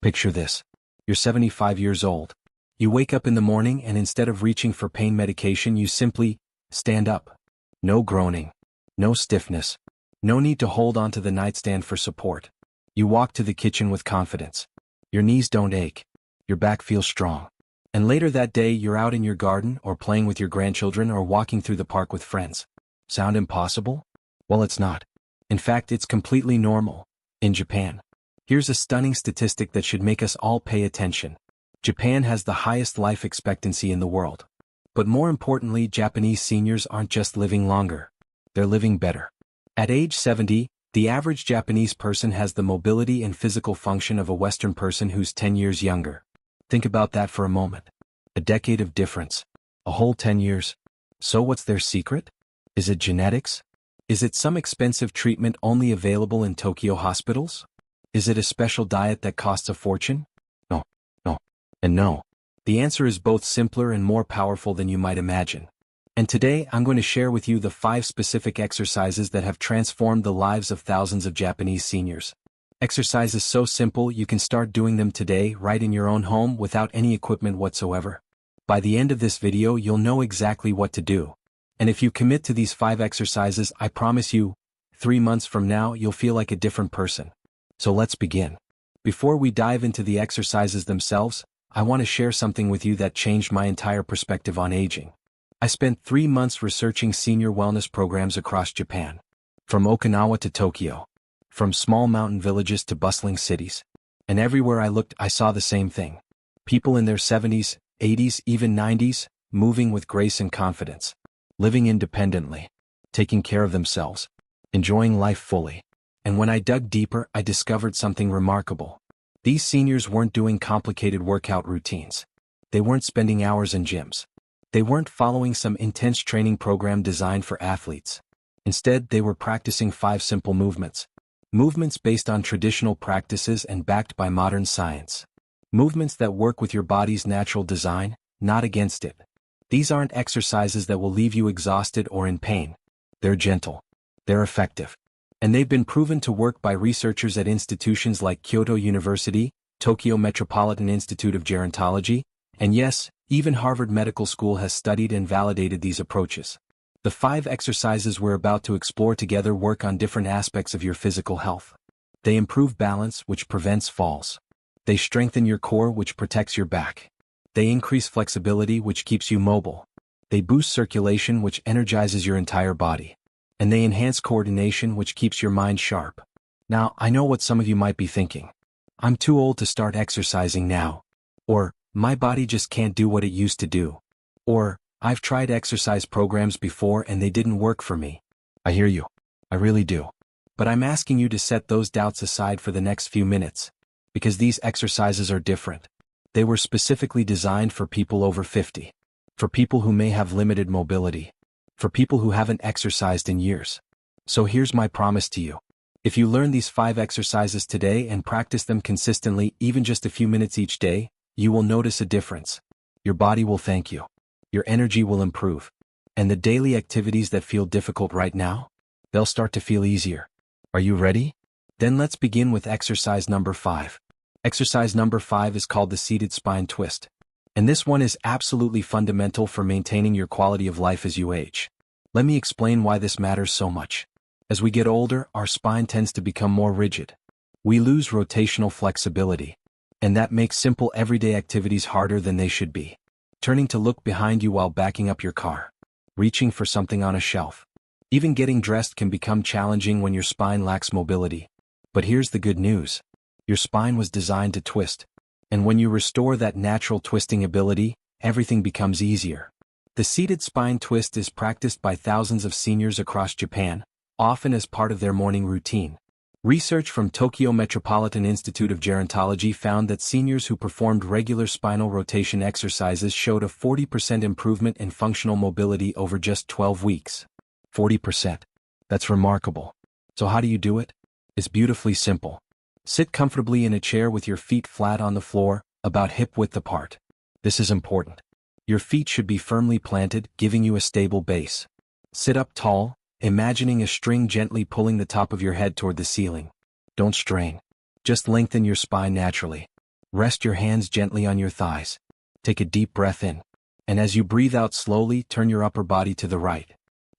Picture this. You're 75 years old. You wake up in the morning and instead of reaching for pain medication you simply stand up. No groaning. No stiffness. No need to hold onto the nightstand for support. You walk to the kitchen with confidence. Your knees don't ache. Your back feels strong. And later that day you're out in your garden or playing with your grandchildren or walking through the park with friends. Sound impossible? Well, it's not. In fact, it's completely normal. In Japan. Here's a stunning statistic that should make us all pay attention. Japan has the highest life expectancy in the world. But more importantly, Japanese seniors aren't just living longer. They're living better. At age 70, the average Japanese person has the mobility and physical function of a Western person who's 10 years younger. Think about that for a moment. A decade of difference. A whole 10 years. So what's their secret? Is it genetics? Is it some expensive treatment only available in Tokyo hospitals? Is it a special diet that costs a fortune? No, and no. The answer is both simpler and more powerful than you might imagine. And today I'm going to share with you the 5 specific exercises that have transformed the lives of thousands of Japanese seniors. Exercises so simple you can start doing them today right in your own home without any equipment whatsoever. By the end of this video you'll know exactly what to do. And if you commit to these 5 exercises, I promise you, 3 months from now you'll feel like a different person. So let's begin. Before we dive into the exercises themselves, I want to share something with you that changed my entire perspective on aging. I spent 3 months researching senior wellness programs across Japan. From Okinawa to Tokyo. From small mountain villages to bustling cities. And everywhere I looked I saw the same thing. People in their 70s, 80s, even 90s, moving with grace and confidence. Living independently. Taking care of themselves. Enjoying life fully. And when I dug deeper, I discovered something remarkable. These seniors weren't doing complicated workout routines. They weren't spending hours in gyms. They weren't following some intense training program designed for athletes. Instead, they were practicing 5 simple movements. Movements based on traditional practices and backed by modern science. Movements that work with your body's natural design, not against it. These aren't exercises that will leave you exhausted or in pain. They're gentle. They're effective. And they've been proven to work by researchers at institutions like Kyoto University, Tokyo Metropolitan Institute of Gerontology, and yes, even Harvard Medical School has studied and validated these approaches. The 5 exercises we're about to explore together work on different aspects of your physical health. They improve balance, which prevents falls. They strengthen your core, which protects your back. They increase flexibility, which keeps you mobile. They boost circulation, which energizes your entire body. And they enhance coordination, which keeps your mind sharp. Now, I know what some of you might be thinking. I'm too old to start exercising now. Or, my body just can't do what it used to do. Or, I've tried exercise programs before and they didn't work for me. I hear you. I really do. But I'm asking you to set those doubts aside for the next few minutes. Because these exercises are different. They were specifically designed for people over 50. For people who may have limited mobility. For people who haven't exercised in years. So here's my promise to you. If you learn these 5 exercises today and practice them consistently, even just a few minutes each day, you will notice a difference. Your body will thank you. Your energy will improve. And the daily activities that feel difficult right now, they'll start to feel easier. Are you ready? Then let's begin with exercise number 5. Exercise number 5 is called the seated spine twist. And this one is absolutely fundamental for maintaining your quality of life as you age. Let me explain why this matters so much. As we get older, our spine tends to become more rigid. We lose rotational flexibility. And that makes simple everyday activities harder than they should be. Turning to look behind you while backing up your car. Reaching for something on a shelf. Even getting dressed can become challenging when your spine lacks mobility. But here's the good news. Your spine was designed to twist. And when you restore that natural twisting ability, everything becomes easier. The seated spine twist is practiced by thousands of seniors across Japan, often as part of their morning routine. Research from Tokyo Metropolitan Institute of Gerontology found that seniors who performed regular spinal rotation exercises showed a 40% improvement in functional mobility over just 12 weeks. 40%. That's remarkable. So how do you do it? It's beautifully simple. Sit comfortably in a chair with your feet flat on the floor, about hip-width apart. This is important. Your feet should be firmly planted, giving you a stable base. Sit up tall, imagining a string gently pulling the top of your head toward the ceiling. Don't strain. Just lengthen your spine naturally. Rest your hands gently on your thighs. Take a deep breath in. And as you breathe out slowly, turn your upper body to the right.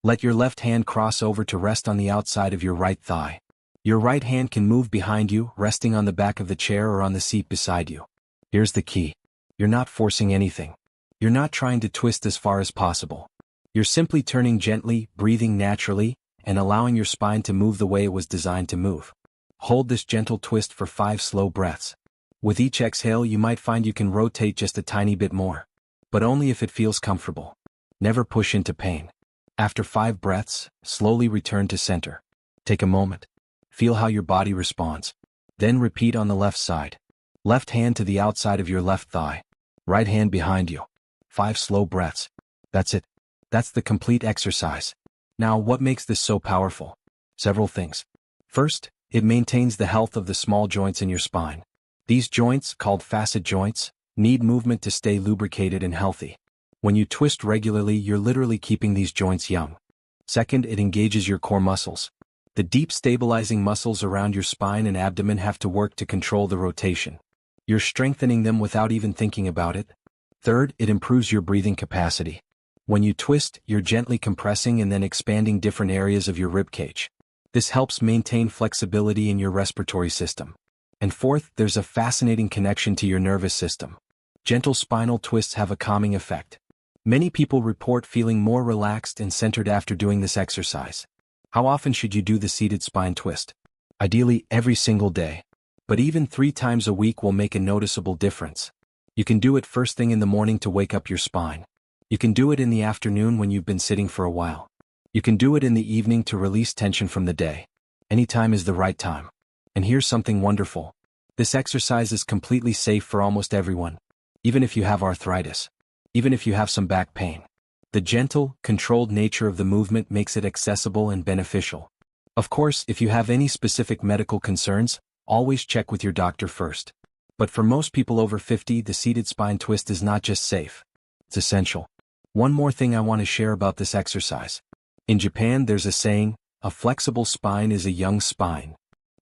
Let your left hand cross over to rest on the outside of your right thigh. Your right hand can move behind you, resting on the back of the chair or on the seat beside you. Here's the key. You're not forcing anything. You're not trying to twist as far as possible. You're simply turning gently, breathing naturally, and allowing your spine to move the way it was designed to move. Hold this gentle twist for 5 slow breaths. With each exhale, you might find you can rotate just a tiny bit more. But only if it feels comfortable. Never push into pain. After 5 breaths, slowly return to center. Take a moment. Feel how your body responds. Then repeat on the left side. Left hand to the outside of your left thigh. Right hand behind you. 5 slow breaths. That's it. That's the complete exercise. Now, what makes this so powerful? Several things. First, it maintains the health of the small joints in your spine. These joints, called facet joints, need movement to stay lubricated and healthy. When you twist regularly, you're literally keeping these joints young. Second, it engages your core muscles. The deep stabilizing muscles around your spine and abdomen have to work to control the rotation. You're strengthening them without even thinking about it. Third, it improves your breathing capacity. When you twist, you're gently compressing and then expanding different areas of your ribcage. This helps maintain flexibility in your respiratory system. And fourth, there's a fascinating connection to your nervous system. Gentle spinal twists have a calming effect. Many people report feeling more relaxed and centered after doing this exercise. How often should you do the seated spine twist? Ideally, every single day. But even 3 times a week will make a noticeable difference. You can do it first thing in the morning to wake up your spine. You can do it in the afternoon when you've been sitting for a while. You can do it in the evening to release tension from the day. Any time is the right time. And here's something wonderful. This exercise is completely safe for almost everyone. Even if you have arthritis. Even if you have some back pain. The gentle, controlled nature of the movement makes it accessible and beneficial. Of course, if you have any specific medical concerns, always check with your doctor first. But for most people over 50, the seated spine twist is not just safe. It's essential. One more thing I want to share about this exercise. In Japan, there's a saying, a flexible spine is a young spine.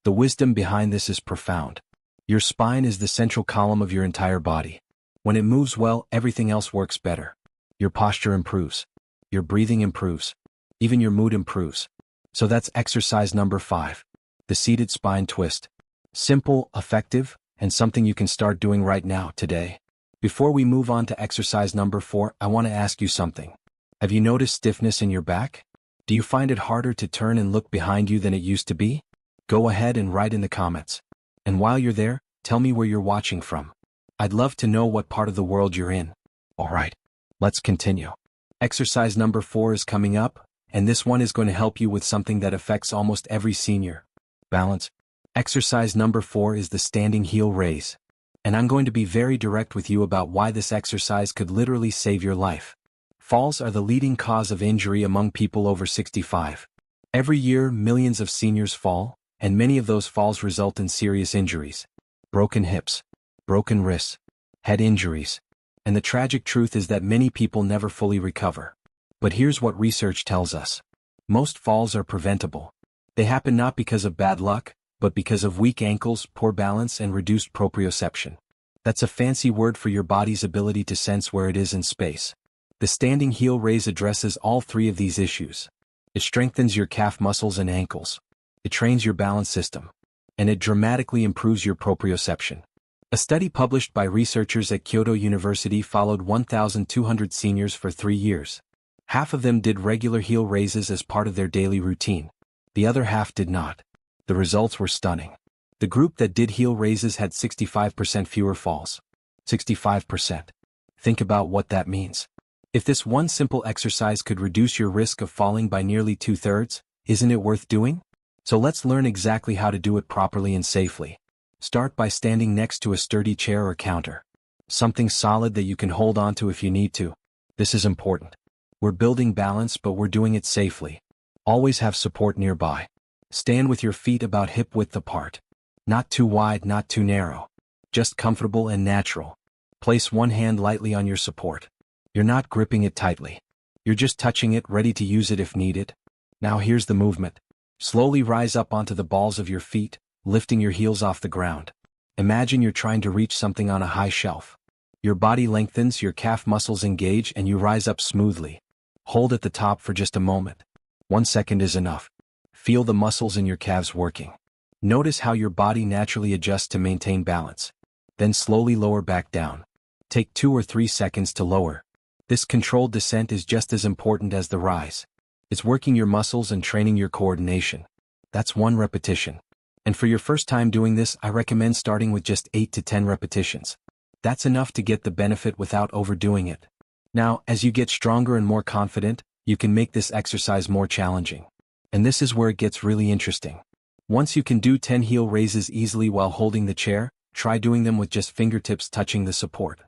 The wisdom behind this is profound. Your spine is the central column of your entire body. When it moves well, everything else works better. Your posture improves. Your breathing improves. Even your mood improves. So that's exercise number 5. The seated spine twist. Simple, effective, and something you can start doing right now, today. Before we move on to exercise number 4, I want to ask you something. Have you noticed stiffness in your back? Do you find it harder to turn and look behind you than it used to be? Go ahead and write in the comments. And while you're there, tell me where you're watching from. I'd love to know what part of the world you're in. Alright, let's continue. Exercise number 4 is coming up, and this one is going to help you with something that affects almost every senior. Balance. Exercise number 4 is the standing heel raise. And I'm going to be very direct with you about why this exercise could literally save your life. Falls are the leading cause of injury among people over 65. Every year, millions of seniors fall, and many of those falls result in serious injuries. Broken hips, broken wrists, head injuries. And the tragic truth is that many people never fully recover. But here's what research tells us. Most falls are preventable. They happen not because of bad luck, but because of weak ankles, poor balance, and reduced proprioception. That's a fancy word for your body's ability to sense where it is in space. The standing heel raise addresses all 3 of these issues. It strengthens your calf muscles and ankles. It trains your balance system. And it dramatically improves your proprioception. A study published by researchers at Kyoto University followed 1,200 seniors for 3 years. Half of them did regular heel raises as part of their daily routine. The other half did not. The results were stunning. The group that did heel raises had 65% fewer falls. 65%. Think about what that means. If this one simple exercise could reduce your risk of falling by nearly 2/3, isn't it worth doing? So let's learn exactly how to do it properly and safely. Start by standing next to a sturdy chair or counter. Something solid that you can hold onto if you need to. This is important. We're building balance, but we're doing it safely. Always have support nearby. Stand with your feet about hip width apart. Not too wide, not too narrow. Just comfortable and natural. Place one hand lightly on your support. You're not gripping it tightly. You're just touching it, ready to use it if needed. Now here's the movement. Slowly rise up onto the balls of your feet, lifting your heels off the ground. Imagine you're trying to reach something on a high shelf. Your body lengthens, your calf muscles engage, and you rise up smoothly. Hold at the top for just a moment. 1 second is enough. Feel the muscles in your calves working. Notice how your body naturally adjusts to maintain balance. Then slowly lower back down. Take 2 or 3 seconds to lower. This controlled descent is just as important as the rise. It's working your muscles and training your coordination. That's 1 repetition. And for your first time doing this, I recommend starting with just 8 to 10 repetitions. That's enough to get the benefit without overdoing it. Now, as you get stronger and more confident, you can make this exercise more challenging. And this is where it gets really interesting. Once you can do 10 heel raises easily while holding the chair, try doing them with just fingertips touching the support.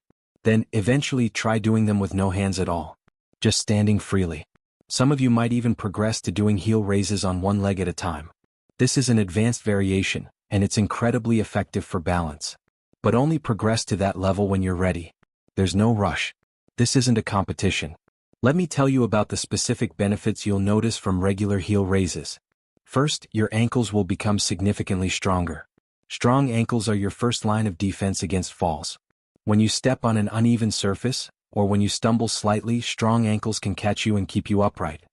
Then, eventually try doing them with no hands at all. Just standing freely. Some of you might even progress to doing heel raises on 1 leg at a time. This is an advanced variation, and it's incredibly effective for balance. But only progress to that level when you're ready. There's no rush. This isn't a competition. Let me tell you about the specific benefits you'll notice from regular heel raises. First, your ankles will become significantly stronger. Strong ankles are your first line of defense against falls. When you step on an uneven surface, or when you stumble slightly, strong ankles can catch you and keep you upright.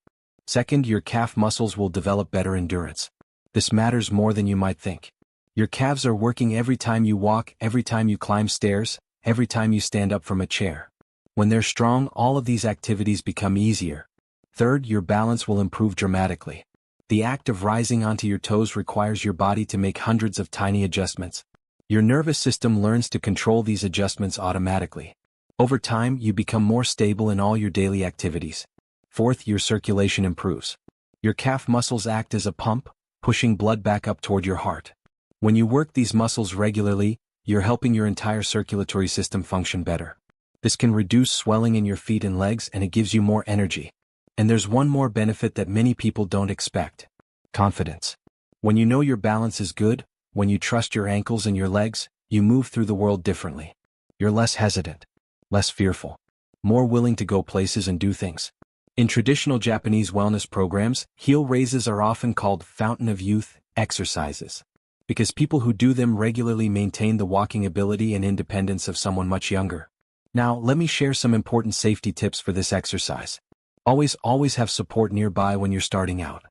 Second, your calf muscles will develop better endurance. This matters more than you might think. Your calves are working every time you walk, every time you climb stairs, every time you stand up from a chair. When they're strong, all of these activities become easier. Third, your balance will improve dramatically. The act of rising onto your toes requires your body to make hundreds of tiny adjustments. Your nervous system learns to control these adjustments automatically. Over time, you become more stable in all your daily activities. Fourth, your circulation improves. Your calf muscles act as a pump, pushing blood back up toward your heart. When you work these muscles regularly, you're helping your entire circulatory system function better. This can reduce swelling in your feet and legs, and it gives you more energy. And there's one more benefit that many people don't expect. Confidence. When you know your balance is good, when you trust your ankles and your legs, you move through the world differently. You're less hesitant, less fearful, more willing to go places and do things. In traditional Japanese wellness programs, heel raises are often called fountain of youth exercises, because people who do them regularly maintain the walking ability and independence of someone much younger. Now, let me share some important safety tips for this exercise. Always have support nearby when you're starting out.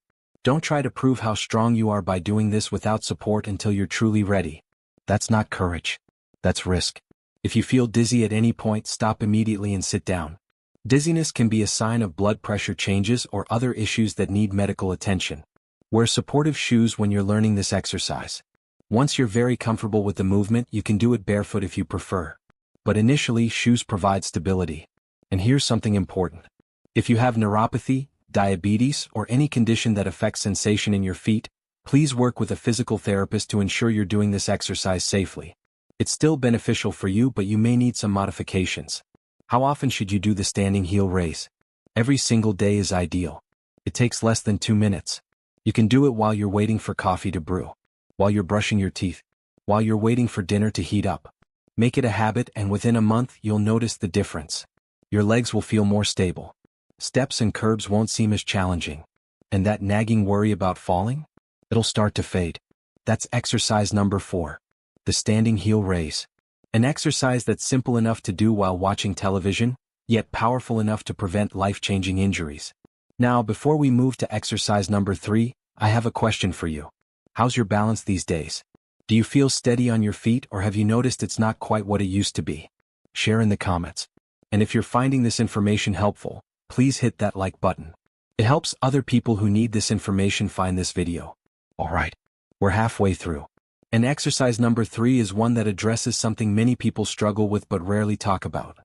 Don't try to prove how strong you are by doing this without support until you're truly ready. That's not courage. That's risk. If you feel dizzy at any point, stop immediately and sit down. Dizziness can be a sign of blood pressure changes or other issues that need medical attention. Wear supportive shoes when you're learning this exercise. Once you're very comfortable with the movement, you can do it barefoot if you prefer. But initially, shoes provide stability. And here's something important. If you have neuropathy, diabetes, or any condition that affects sensation in your feet, please work with a physical therapist to ensure you're doing this exercise safely. It's still beneficial for you, but you may need some modifications. How often should you do the standing heel raise? Every single day is ideal. It takes less than 2 minutes. You can do it while you're waiting for coffee to brew, while you're brushing your teeth, while you're waiting for dinner to heat up. Make it a habit, and within a month you'll notice the difference. Your legs will feel more stable. Steps and curbs won't seem as challenging. And that nagging worry about falling? It'll start to fade. That's exercise number 4. The standing heel raise. An exercise that's simple enough to do while watching television, yet powerful enough to prevent life-changing injuries. Now, before we move to exercise number 3, I have a question for you. How's your balance these days? Do you feel steady on your feet, or have you noticed it's not quite what it used to be? Share in the comments. And if you're finding this information helpful, please hit that like button. It helps other people who need this information find this video. Alright, we're halfway through. And exercise number 3 is one that addresses something many people struggle with but rarely talk about.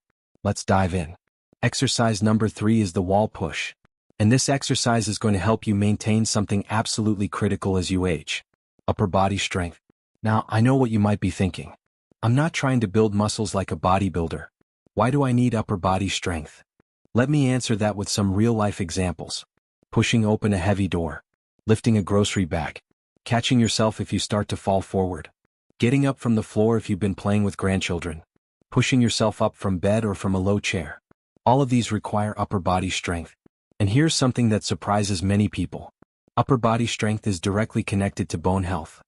Let's dive in. Exercise number 3 is the wall push. And this exercise is going to help you maintain something absolutely critical as you age. Upper body strength. Now, I know what you might be thinking. I'm not trying to build muscles like a bodybuilder. Why do I need upper body strength? Let me answer that with some real-life examples. Pushing open a heavy door. Lifting a grocery bag. Catching yourself if you start to fall forward. Getting up from the floor if you've been playing with grandchildren. Pushing yourself up from bed or from a low chair. All of these require upper body strength. And here's something that surprises many people. Upper body strength is directly connected to bone health.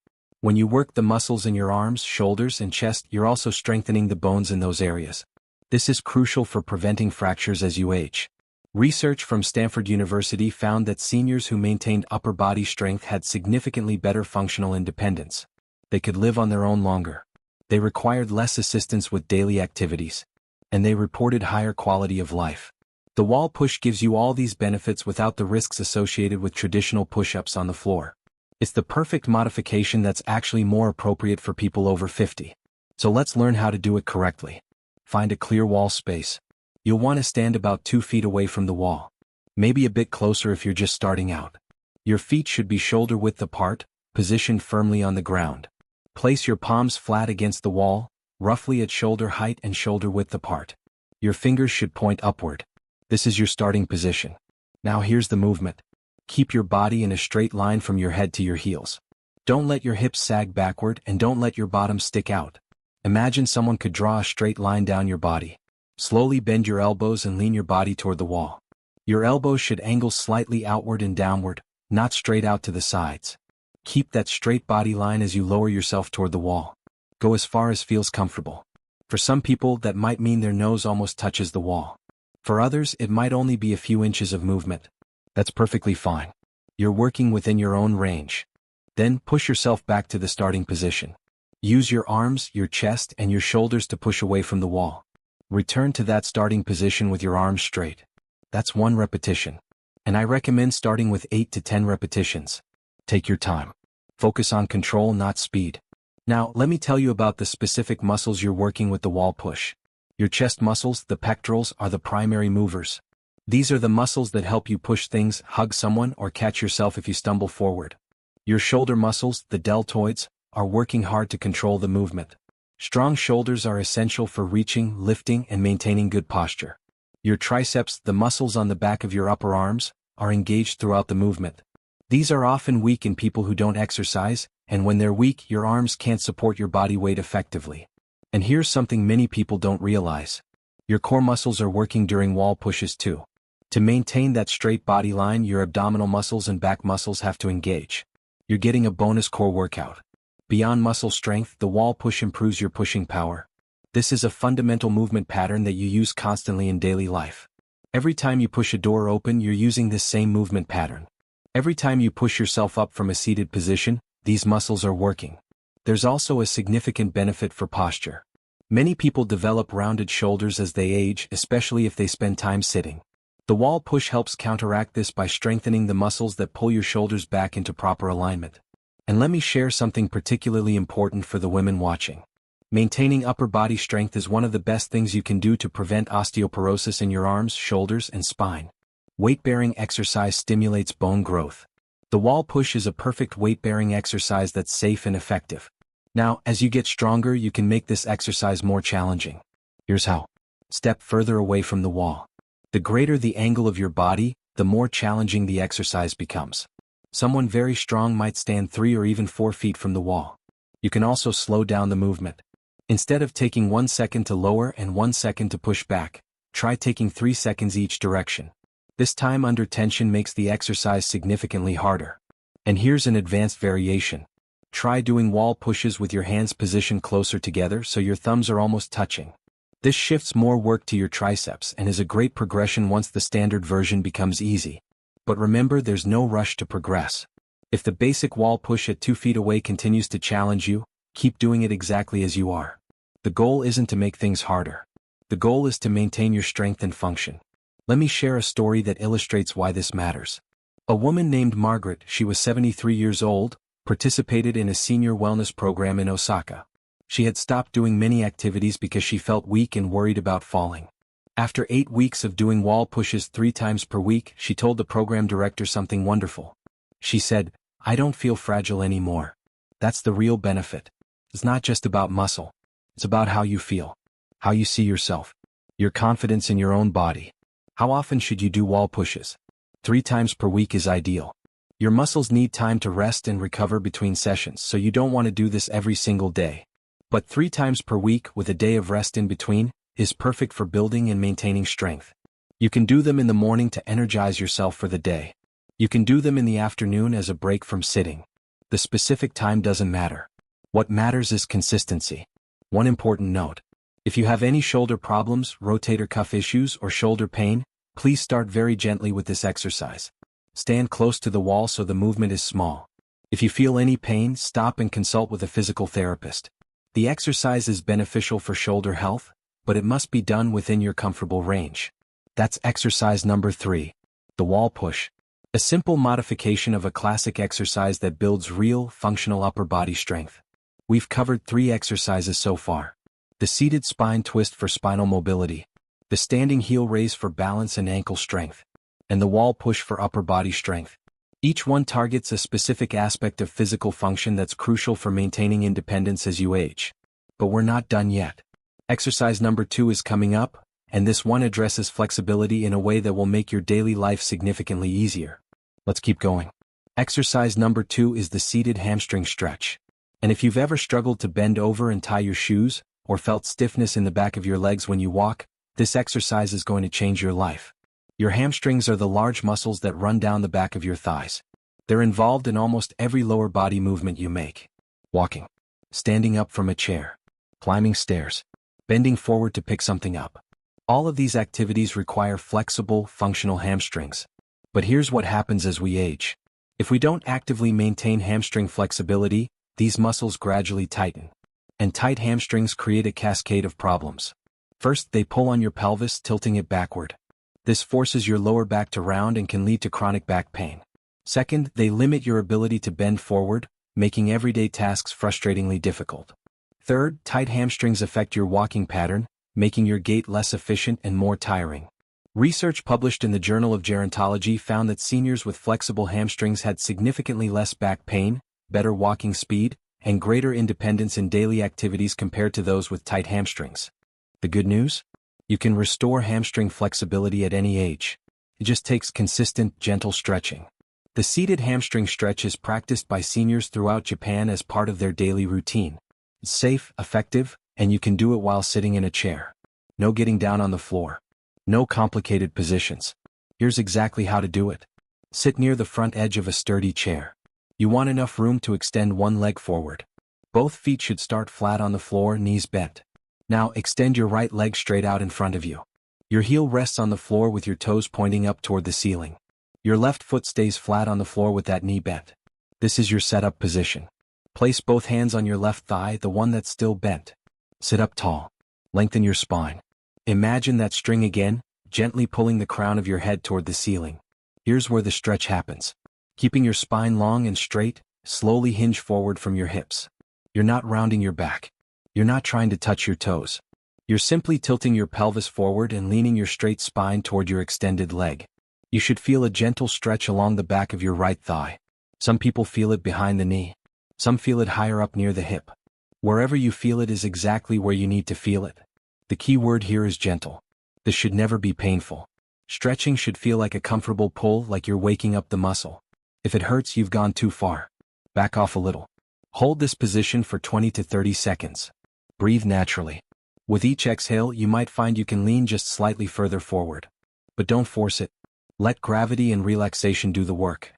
When you work the muscles in your arms, shoulders, and chest, you're also strengthening the bones in those areas. This is crucial for preventing fractures as you age. Research from Stanford University found that seniors who maintained upper body strength had significantly better functional independence. They could live on their own longer. They required less assistance with daily activities. And they reported higher quality of life. The wall push gives you all these benefits without the risks associated with traditional push-ups on the floor. It's the perfect modification that's actually more appropriate for people over 50. So let's learn how to do it correctly. Find a clear wall space. You'll want to stand about 2 feet away from the wall. Maybe a bit closer if you're just starting out. Your feet should be shoulder width apart, positioned firmly on the ground. Place your palms flat against the wall, roughly at shoulder height and shoulder width apart. Your fingers should point upward. This is your starting position. Now here's the movement. Keep your body in a straight line from your head to your heels. Don't let your hips sag backward and don't let your bottom stick out. Imagine someone could draw a straight line down your body. Slowly bend your elbows and lean your body toward the wall. Your elbows should angle slightly outward and downward, not straight out to the sides. Keep that straight body line as you lower yourself toward the wall. Go as far as feels comfortable. For some people, that might mean their nose almost touches the wall. For others, it might only be a few inches of movement. That's perfectly fine. You're working within your own range. Then push yourself back to the starting position. Use your arms, your chest, and your shoulders to push away from the wall. Return to that starting position with your arms straight. That's 1 repetition. And I recommend starting with 8 to 10 repetitions. Take your time. Focus on control, not speed. Now, let me tell you about the specific muscles you're working with the wall push. Your chest muscles, the pectorals, are the primary movers. These are the muscles that help you push things, hug someone, or catch yourself if you stumble forward. Your shoulder muscles, the deltoids, are working hard to control the movement. Strong shoulders are essential for reaching, lifting, and maintaining good posture. Your triceps, the muscles on the back of your upper arms, are engaged throughout the movement. These are often weak in people who don't exercise, and when they're weak, your arms can't support your body weight effectively. And here's something many people don't realize. Your core muscles are working during wall pushes too. To maintain that straight body line, your abdominal muscles and back muscles have to engage. You're getting a bonus core workout. Beyond muscle strength, the wall push improves your pushing power. This is a fundamental movement pattern that you use constantly in daily life. Every time you push a door open, you're using this same movement pattern. Every time you push yourself up from a seated position, these muscles are working. There's also a significant benefit for posture. Many people develop rounded shoulders as they age, especially if they spend time sitting. The wall push helps counteract this by strengthening the muscles that pull your shoulders back into proper alignment. And let me share something particularly important for the women watching. Maintaining upper body strength is one of the best things you can do to prevent osteoporosis in your arms, shoulders, and spine. Weight-bearing exercise stimulates bone growth. The wall push is a perfect weight-bearing exercise that's safe and effective. Now, as you get stronger, you can make this exercise more challenging. Here's how. Step further away from the wall. The greater the angle of your body, the more challenging the exercise becomes. Someone very strong might stand 3 or even 4 feet from the wall. You can also slow down the movement. Instead of taking 1 second to lower and 1 second to push back, try taking 3 seconds each direction. This time under tension makes the exercise significantly harder. And here's an advanced variation. Try doing wall pushes with your hands positioned closer together so your thumbs are almost touching. This shifts more work to your triceps and is a great progression once the standard version becomes easy. But remember, there's no rush to progress. If the basic wall push at 2 feet away continues to challenge you, keep doing it exactly as you are. The goal isn't to make things harder. The goal is to maintain your strength and function. Let me share a story that illustrates why this matters. A woman named Margaret, she was 73 years old, participated in a senior wellness program in Osaka. She had stopped doing many activities because she felt weak and worried about falling. After 8 weeks of doing wall pushes 3 times per week, she told the program director something wonderful. She said, "I don't feel fragile anymore. That's the real benefit. It's not just about muscle. It's about how you feel, how you see yourself, your confidence in your own body." How often should you do wall pushes? 3 times per week is ideal. Your muscles need time to rest and recover between sessions, so you don't want to do this every single day. But 3 times per week with a day of rest in between is perfect for building and maintaining strength. You can do them in the morning to energize yourself for the day. You can do them in the afternoon as a break from sitting. The specific time doesn't matter. What matters is consistency. One important note. If you have any shoulder problems, rotator cuff issues, or shoulder pain, please start very gently with this exercise. Stand close to the wall so the movement is small. If you feel any pain, stop and consult with a physical therapist. The exercise is beneficial for shoulder health, but it must be done within your comfortable range. That's exercise number 3. The wall push. A simple modification of a classic exercise that builds real, functional upper body strength. We've covered 3 exercises so far. The seated spine twist for spinal mobility, the standing heel raise for balance and ankle strength, and the wall push for upper body strength. Each one targets a specific aspect of physical function that's crucial for maintaining independence as you age. But we're not done yet. Exercise number 2 is coming up, and this one addresses flexibility in a way that will make your daily life significantly easier. Let's keep going. Exercise number 2 is the seated hamstring stretch. And if you've ever struggled to bend over and tie your shoes, or felt stiffness in the back of your legs when you walk, this exercise is going to change your life. Your hamstrings are the large muscles that run down the back of your thighs. They're involved in almost every lower body movement you make. Walking, standing up from a chair, climbing stairs, bending forward to pick something up. All of these activities require flexible, functional hamstrings. But here's what happens as we age. If we don't actively maintain hamstring flexibility, these muscles gradually tighten. And tight hamstrings create a cascade of problems. First, they pull on your pelvis, tilting it backward. This forces your lower back to round and can lead to chronic back pain. Second, they limit your ability to bend forward, making everyday tasks frustratingly difficult. Third, tight hamstrings affect your walking pattern, making your gait less efficient and more tiring. Research published in the Journal of Gerontology found that seniors with flexible hamstrings had significantly less back pain, better walking speed, and greater independence in daily activities compared to those with tight hamstrings. The good news? You can restore hamstring flexibility at any age. It just takes consistent, gentle stretching. The seated hamstring stretch is practiced by seniors throughout Japan as part of their daily routine. It's safe, effective, and you can do it while sitting in a chair. No getting down on the floor. No complicated positions. Here's exactly how to do it. Sit near the front edge of a sturdy chair. You want enough room to extend one leg forward. Both feet should start flat on the floor, knees bent. Now extend your right leg straight out in front of you. Your heel rests on the floor with your toes pointing up toward the ceiling. Your left foot stays flat on the floor with that knee bent. This is your setup position. Place both hands on your left thigh, the one that's still bent. Sit up tall. Lengthen your spine. Imagine that string again, gently pulling the crown of your head toward the ceiling. Here's where the stretch happens. Keeping your spine long and straight, slowly hinge forward from your hips. You're not rounding your back. You're not trying to touch your toes. You're simply tilting your pelvis forward and leaning your straight spine toward your extended leg. You should feel a gentle stretch along the back of your right thigh. Some people feel it behind the knee. Some feel it higher up near the hip. Wherever you feel it is exactly where you need to feel it. The key word here is gentle. This should never be painful. Stretching should feel like a comfortable pull, like you're waking up the muscle. If it hurts, you've gone too far. Back off a little. Hold this position for 20 to 30 seconds. Breathe naturally. With each exhale, you might find you can lean just slightly further forward. But don't force it. Let gravity and relaxation do the work.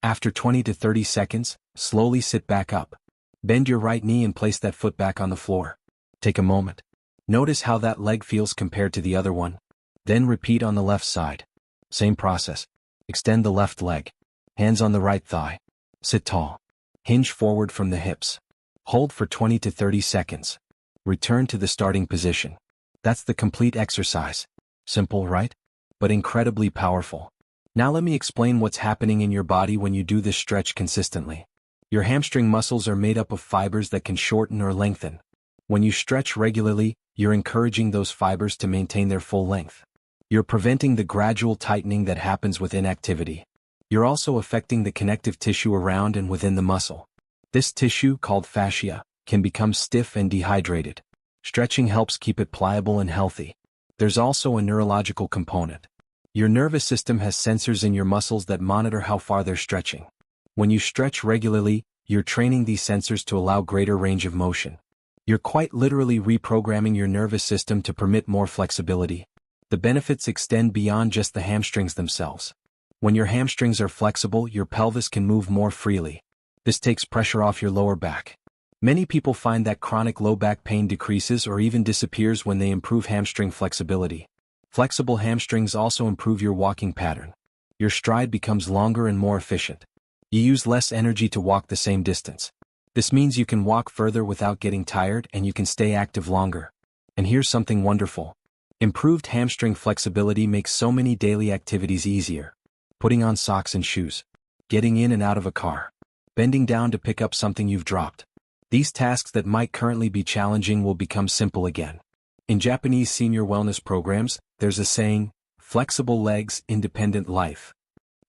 After 20 to 30 seconds, slowly sit back up. Bend your right knee and place that foot back on the floor. Take a moment. Notice how that leg feels compared to the other one. Then repeat on the left side. Same process. Extend the left leg. Hands on the right thigh. Sit tall. Hinge forward from the hips. Hold for 20 to 30 seconds. Return to the starting position. That's the complete exercise. Simple, right? But incredibly powerful. Now let me explain what's happening in your body when you do this stretch consistently. Your hamstring muscles are made up of fibers that can shorten or lengthen. When you stretch regularly, you're encouraging those fibers to maintain their full length. You're preventing the gradual tightening that happens with inactivity. You're also affecting the connective tissue around and within the muscle. This tissue, called fascia, can become stiff and dehydrated. Stretching helps keep it pliable and healthy. There's also a neurological component. Your nervous system has sensors in your muscles that monitor how far they're stretching. When you stretch regularly, you're training these sensors to allow greater range of motion. You're quite literally reprogramming your nervous system to permit more flexibility. The benefits extend beyond just the hamstrings themselves. When your hamstrings are flexible, your pelvis can move more freely. This takes pressure off your lower back. Many people find that chronic low back pain decreases or even disappears when they improve hamstring flexibility. Flexible hamstrings also improve your walking pattern. Your stride becomes longer and more efficient. You use less energy to walk the same distance. This means you can walk further without getting tired and you can stay active longer. And here's something wonderful. Improved hamstring flexibility makes so many daily activities easier. Putting on socks and shoes. Getting in and out of a car. Bending down to pick up something you've dropped. These tasks that might currently be challenging will become simple again. In Japanese senior wellness programs, there's a saying, flexible legs, independent life.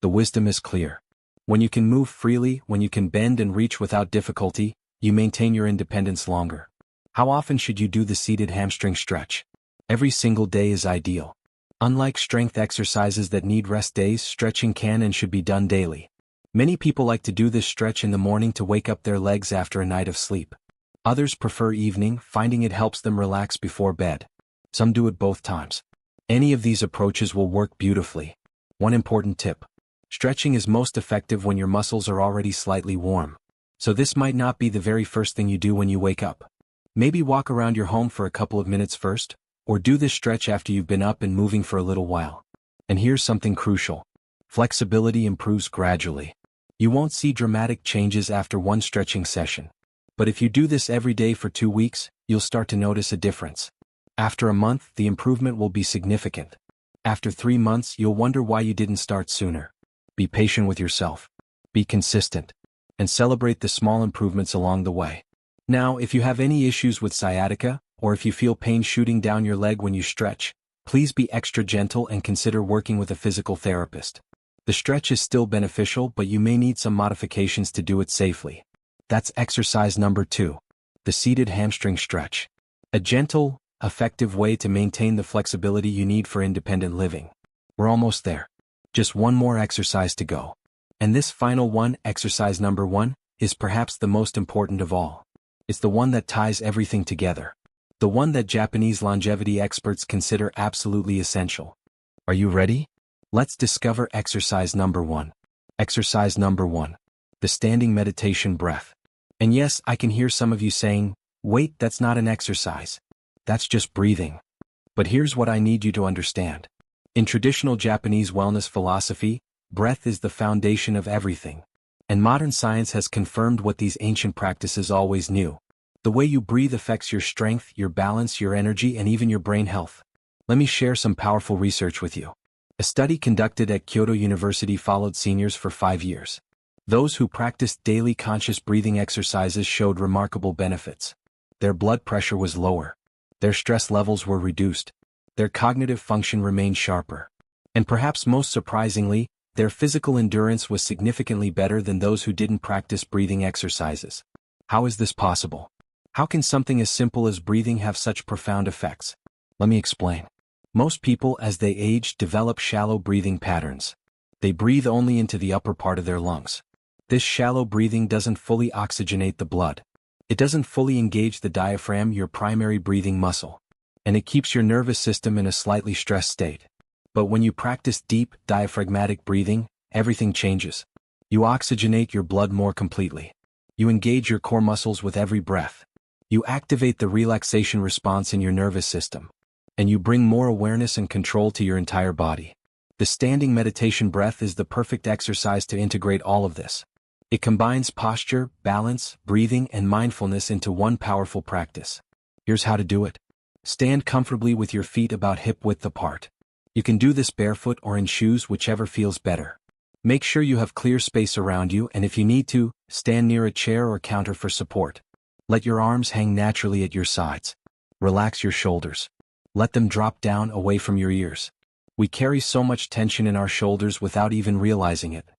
The wisdom is clear. When you can move freely, when you can bend and reach without difficulty, you maintain your independence longer. How often should you do the seated hamstring stretch? Every single day is ideal. Unlike strength exercises that need rest days, stretching can and should be done daily. Many people like to do this stretch in the morning to wake up their legs after a night of sleep. Others prefer evening, finding it helps them relax before bed. Some do it both times. Any of these approaches will work beautifully. One important tip. Stretching is most effective when your muscles are already slightly warm. So this might not be the very first thing you do when you wake up. Maybe walk around your home for a couple of minutes first, or do this stretch after you've been up and moving for a little while. And here's something crucial. Flexibility improves gradually. You won't see dramatic changes after one stretching session. But if you do this every day for 2 weeks, you'll start to notice a difference. After a month, the improvement will be significant. After 3 months, you'll wonder why you didn't start sooner. Be patient with yourself. Be consistent. And celebrate the small improvements along the way. Now, if you have any issues with sciatica, or if you feel pain shooting down your leg when you stretch, please be extra gentle and consider working with a physical therapist. The stretch is still beneficial, but you may need some modifications to do it safely. That's exercise number 2. The seated hamstring stretch. A gentle, effective way to maintain the flexibility you need for independent living. We're almost there. Just one more exercise to go. And this final one, exercise number 1, is perhaps the most important of all. It's the one that ties everything together. The one that Japanese longevity experts consider absolutely essential. Are you ready? Let's discover exercise number 1. Exercise number 1. The standing meditation breath. And yes, I can hear some of you saying, wait, that's not an exercise. That's just breathing. But here's what I need you to understand. In traditional Japanese wellness philosophy, breath is the foundation of everything. And modern science has confirmed what these ancient practices always knew. The way you breathe affects your strength, your balance, your energy, and even your brain health. Let me share some powerful research with you. A study conducted at Kyoto University followed seniors for 5 years. Those who practiced daily conscious breathing exercises showed remarkable benefits. Their blood pressure was lower. Their stress levels were reduced. Their cognitive function remained sharper. And perhaps most surprisingly, their physical endurance was significantly better than those who didn't practice breathing exercises. How is this possible? How can something as simple as breathing have such profound effects? Let me explain. Most people, as they age, develop shallow breathing patterns. They breathe only into the upper part of their lungs. This shallow breathing doesn't fully oxygenate the blood. It doesn't fully engage the diaphragm, your primary breathing muscle. And it keeps your nervous system in a slightly stressed state. But when you practice deep, diaphragmatic breathing, everything changes. You oxygenate your blood more completely. You engage your core muscles with every breath. You activate the relaxation response in your nervous system. And you bring more awareness and control to your entire body. The standing meditation breath is the perfect exercise to integrate all of this. It combines posture, balance, breathing, and mindfulness into one powerful practice. Here's how to do it. Stand comfortably with your feet about hip-width apart. You can do this barefoot or in shoes, whichever feels better. Make sure you have clear space around you, and if you need to, stand near a chair or counter for support. Let your arms hang naturally at your sides. Relax your shoulders. Let them drop down away from your ears. We carry so much tension in our shoulders without even realizing it.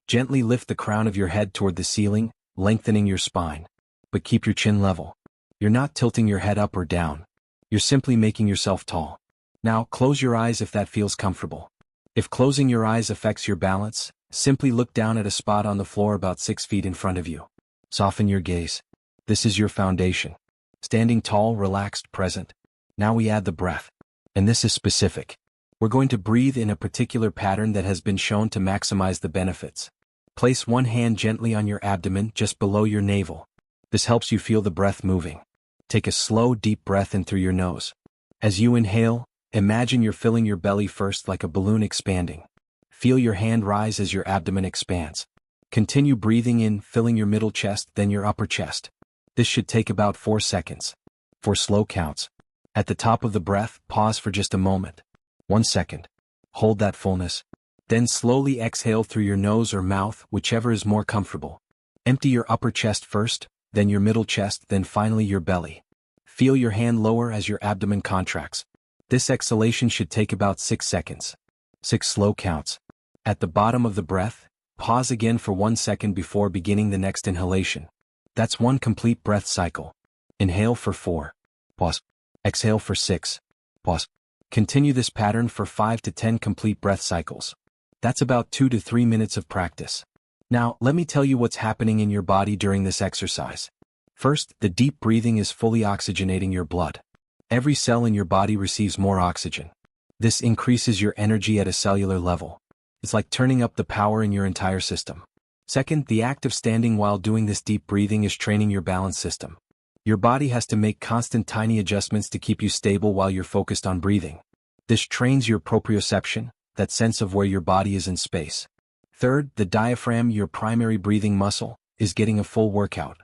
Gently lift the crown of your head toward the ceiling, lengthening your spine. But keep your chin level. You're not tilting your head up or down. You're simply making yourself tall. Now, close your eyes if that feels comfortable. If closing your eyes affects your balance, simply look down at a spot on the floor about 6 feet in front of you. Soften your gaze. This is your foundation. Standing tall, relaxed, present. Now we add the breath. And this is specific. We're going to breathe in a particular pattern that has been shown to maximize the benefits. Place one hand gently on your abdomen just below your navel. This helps you feel the breath moving. Take a slow, deep breath in through your nose. As you inhale, imagine you're filling your belly first like a balloon expanding. Feel your hand rise as your abdomen expands. Continue breathing in, filling your middle chest, then your upper chest. This should take about 4 seconds. For slow counts. At the top of the breath, pause for just a moment. 1 second. Hold that fullness. Then slowly exhale through your nose or mouth, whichever is more comfortable. Empty your upper chest first, then your middle chest, then finally your belly. Feel your hand lower as your abdomen contracts. This exhalation should take about 6 seconds. 6 slow counts. At the bottom of the breath, pause again for 1 second before beginning the next inhalation. That's 1 complete breath cycle. Inhale for 4. Pause. Exhale for 6. Pause. Continue this pattern for 5 to 10 complete breath cycles. That's about 2 to 3 minutes of practice. Now, let me tell you what's happening in your body during this exercise. First, the deep breathing is fully oxygenating your blood. Every cell in your body receives more oxygen. This increases your energy at a cellular level. It's like turning up the power in your entire system. Second, the act of standing while doing this deep breathing is training your balance system. Your body has to make constant tiny adjustments to keep you stable while you're focused on breathing. This trains your proprioception, that sense of where your body is in space. Third, the diaphragm, your primary breathing muscle, is getting a full workout.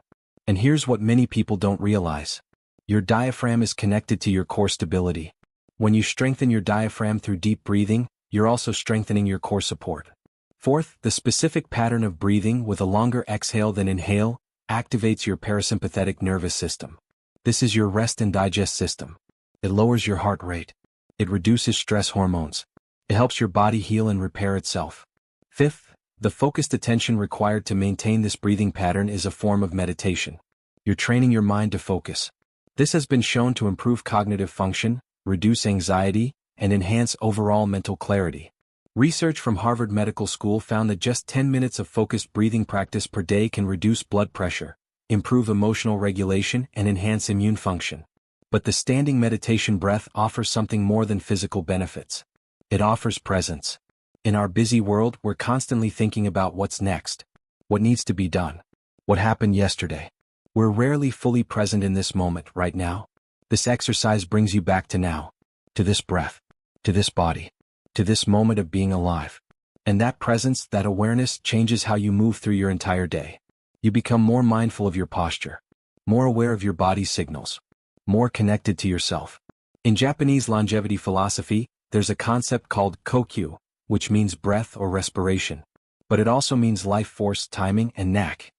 And here's what many people don't realize. Your diaphragm is connected to your core stability. When you strengthen your diaphragm through deep breathing, you're also strengthening your core support. Fourth, the specific pattern of breathing with a longer exhale than inhale activates your parasympathetic nervous system. This is your rest and digest system. It lowers your heart rate. It reduces stress hormones. It helps your body heal and repair itself. Fifth, the focused attention required to maintain this breathing pattern is a form of meditation. You're training your mind to focus. This has been shown to improve cognitive function, reduce anxiety, and enhance overall mental clarity. Research from Harvard Medical School found that just 10 minutes of focused breathing practice per day can reduce blood pressure, improve emotional regulation, and enhance immune function. But the standing meditation breath offers something more than physical benefits. It offers presence. In our busy world, we're constantly thinking about what's next, what needs to be done, what happened yesterday. We're rarely fully present in this moment right now. This exercise brings you back to now, to this breath, to this body, to this moment of being alive. And that presence, that awareness, changes how you move through your entire day. You become more mindful of your posture, more aware of your body's signals, more connected to yourself. In Japanese longevity philosophy, there's a concept called kokyu, which means breath or respiration. But it also means life force, timing, and knack.